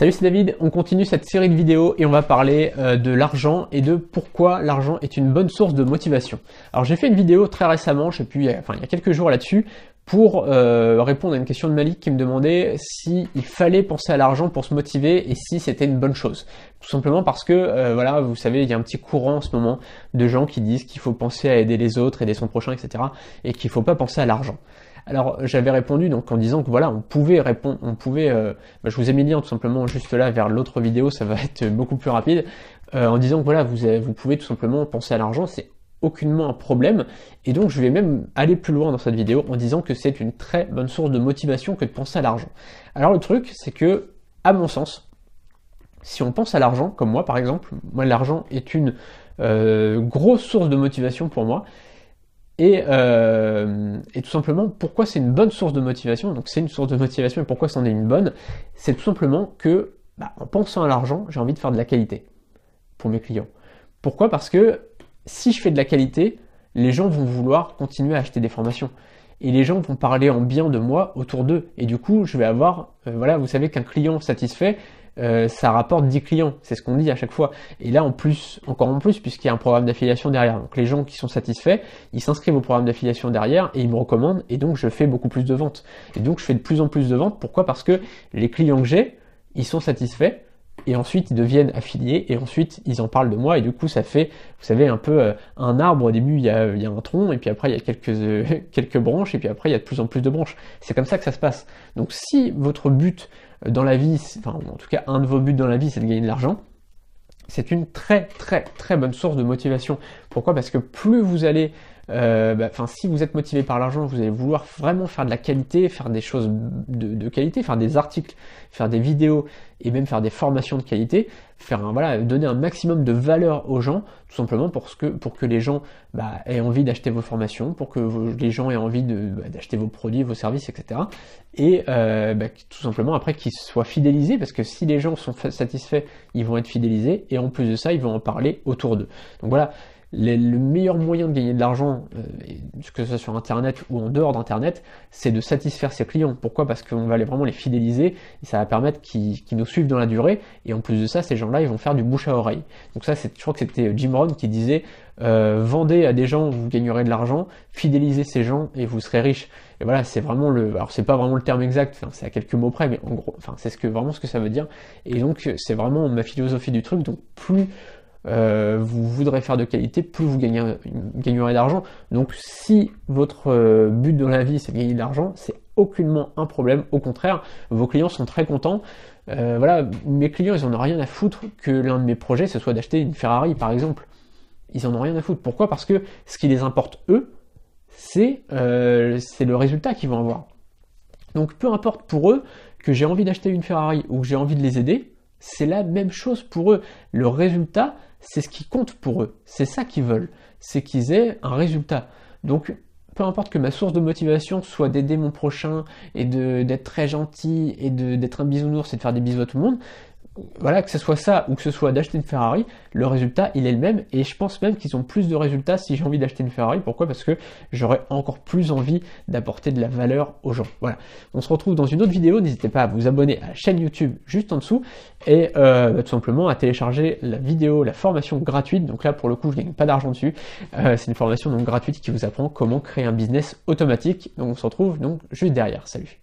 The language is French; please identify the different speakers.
Speaker 1: Salut, c'est David, on continue cette série de vidéos et on va parler de l'argent et de pourquoi l'argent est une bonne source de motivation. Alors j'ai fait une vidéo très récemment, je sais plus, il y a quelques jours là-dessus, pour répondre à une question de Malik qui me demandait s'il fallait penser à l'argent pour se motiver et si c'était une bonne chose. Tout simplement parce que, voilà, vous savez, il y a un petit courant en ce moment de gens qui disent qu'il faut penser à aider les autres, aider son prochain, etc. et qu'il ne faut pas penser à l'argent. Alors j'avais répondu donc en disant que voilà, on pouvait répondre, je vous ai mis le lien tout simplement juste là vers l'autre vidéo, ça va être beaucoup plus rapide, en disant que voilà, vous pouvez tout simplement penser à l'argent, c'est aucunement un problème, et donc je vais même aller plus loin dans cette vidéo en disant que c'est une très bonne source de motivation que de penser à l'argent. Alors le truc, c'est que, à mon sens, si on pense à l'argent, comme moi par exemple, moi l'argent est une grosse source de motivation pour moi. Et tout simplement, pourquoi c'est une bonne source de motivation? Donc c'est une source de motivation, et pourquoi c'en est une bonne? C'est tout simplement que, en pensant à l'argent, j'ai envie de faire de la qualité pour mes clients. Pourquoi? Parce que si je fais de la qualité, les gens vont vouloir continuer à acheter des formations. Et les gens vont parler en bien de moi autour d'eux. Et du coup, je vais avoir, voilà, vous savez qu'un client satisfait, ça rapporte 10 clients, c'est ce qu'on dit à chaque fois. Et là, en plus, encore en plus, puisqu'il y a un programme d'affiliation derrière. Donc les gens qui sont satisfaits, ils s'inscrivent au programme d'affiliation derrière et ils me recommandent, et donc je fais beaucoup plus de ventes. Et donc je fais de plus en plus de ventes. Pourquoi? Parce que les clients que j'ai, ils sont satisfaits, et ensuite ils deviennent affiliés, et ensuite ils en parlent de moi, et du coup ça fait, vous savez, un peu un arbre. Au début il y a un tronc, et puis après il y a quelques branches, et puis après il y a de plus en plus de branches. C'est comme ça que ça se passe. Donc si votre but dans la vie, enfin en tout cas un de vos buts dans la vie, c'est de gagner de l'argent, c'est une très bonne source de motivation. Pourquoi? Parce que plus vous allez, si vous êtes motivé par l'argent, vous allez vouloir vraiment faire de la qualité, faire des choses de qualité, faire des articles, faire des vidéos et même faire des formations de qualité, donner un maximum de valeur aux gens, tout simplement pour que les gens aient envie d'acheter vos formations, pour que les gens aient envie d'acheter vos produits, vos services, etc. Et tout simplement après qu'ils soient fidélisés, parce que si les gens sont satisfaits, ils vont être fidélisés, et en plus de ça, ils vont en parler autour d'eux. Donc voilà, le meilleur moyen de gagner de l'argent, que ce soit sur Internet ou en dehors d'Internet, c'est de satisfaire ses clients. Pourquoi? Parce qu'on va vraiment les fidéliser, et ça va permettre qu'ils nous suivent dans la durée, et en plus de ça, ces gens-là, ils vont faire du bouche à oreille. Donc ça, je crois que c'était Jim Rohn qui disait vendez à des gens, vous gagnerez de l'argent, fidélisez ces gens et vous serez riche. Et voilà, c'est vraiment alors c'est pas vraiment le terme exact, c'est à quelques mots près, mais en gros, c'est vraiment ce que ça veut dire. Et donc c'est vraiment ma philosophie du truc. Donc plus vous voudrez faire de qualité, plus vous gagnerez d'argent. Donc si votre but dans la vie c'est de gagner de l'argent, c'est aucunement un problème. Au contraire, vos clients sont très contents. Voilà, mes clients, ils en ont rien à foutre que l'un de mes projets ce soit d'acheter une Ferrari par exemple. Ils en ont rien à foutre. Pourquoi? Parce que ce qui les importe eux, c'est le résultat qu'ils vont avoir. Donc peu importe pour eux que j'ai envie d'acheter une Ferrari ou que j'ai envie de les aider, c'est la même chose pour eux. Le résultat, c'est ce qui compte pour eux. C'est ça qu'ils veulent. C'est qu'ils aient un résultat. Donc peu importe que ma source de motivation soit d'aider mon prochain et d'être très gentil et d'être un bisounours et de faire des bisous à tout le monde, voilà, que ce soit ça ou que ce soit d'acheter une Ferrari, le résultat il est le même, et je pense même qu'ils ont plus de résultats si j'ai envie d'acheter une Ferrari. Pourquoi? Parce que j'aurais encore plus envie d'apporter de la valeur aux gens. Voilà, on se retrouve dans une autre vidéo. N'hésitez pas à vous abonner à la chaîne YouTube juste en dessous, et tout simplement à télécharger la vidéo, la formation gratuite. Donc là pour le coup je gagne pas d'argent dessus, c'est une formation donc gratuite qui vous apprend comment créer un business automatique. Donc on se retrouve donc juste derrière. Salut.